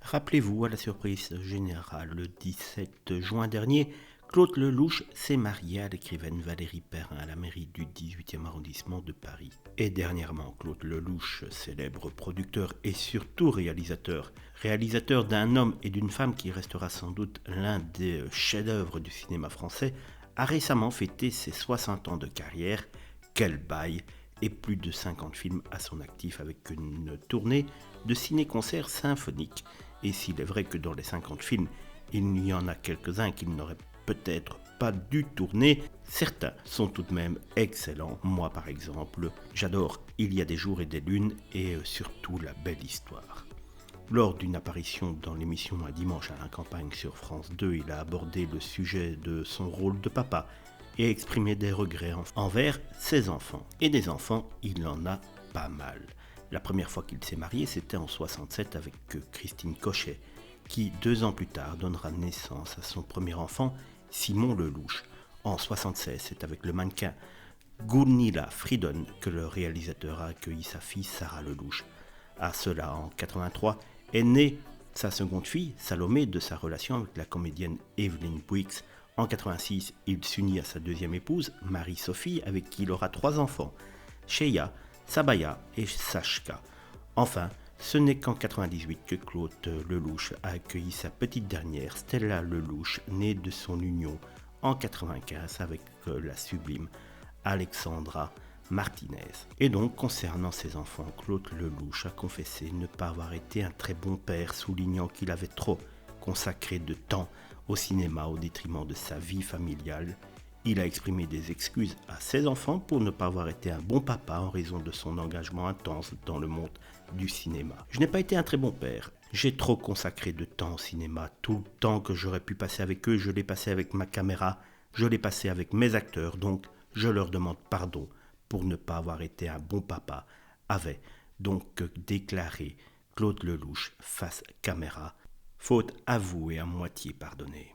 Rappelez-vous, à la surprise générale, le 17 juin dernier, Claude Lelouch s'est marié à l'écrivaine Valérie Perrin à la mairie du 18e arrondissement de Paris. Et dernièrement, Claude Lelouch, célèbre producteur et surtout réalisateur, réalisateur d'un homme et d'une femme qui restera sans doute l'un des chefs-d'œuvre du cinéma français, a récemment fêté ses 60 ans de carrière. Quel bail! Et plus de 50 films à son actif avec une tournée de ciné-concerts symphoniques. Et s'il est vrai que dans les 50 films, il y en a quelques-uns qu'il n'aurait peut-être pas dû tourner, certains sont tout de même excellents. Moi par exemple, j'adore Il y a des jours et des lunes et surtout La belle histoire. Lors d'une apparition dans l'émission Un dimanche à la campagne sur France 2, il a abordé le sujet de son rôle de papa et exprimé des regrets envers ses enfants. Et des enfants, il en a pas mal. La première fois qu'il s'est marié, c'était en 67 avec Christine Cochet, qui 2 ans plus tard donnera naissance à son premier enfant, Simon Lelouch. En 76, c'est avec le mannequin Gunilla Fridon que le réalisateur a accueilli sa fille Sarah Lelouch. À cela, en 83, est née sa seconde fille, Salomé, de sa relation avec la comédienne Evelyn Bouyx. En 86, il s'unit à sa deuxième épouse, Marie-Sophie, avec qui il aura 3 enfants, Sheya, Sabaya et Sashka. Enfin, ce n'est qu'en 98 que Claude Lelouch a accueilli sa petite dernière, Stella Lelouch, née de son union en 95 avec la sublime Alexandra Martinez. Et donc, concernant ses enfants, Claude Lelouch a confessé ne pas avoir été un très bon père, soulignant qu'il avait trop consacré de temps au cinéma au détriment de sa vie familiale. Il a exprimé des excuses à ses enfants pour ne pas avoir été un bon papa en raison de son engagement intense dans le monde du cinéma. Je n'ai pas été un très bon père. J'ai trop consacré de temps au cinéma. Tout le temps que j'aurais pu passer avec eux, je l'ai passé avec ma caméra, je l'ai passé avec mes acteurs, donc je leur demande pardon pour ne pas avoir été un bon papa, avait donc déclaré Claude Lelouch face caméra, faute avouée à moitié pardonnée.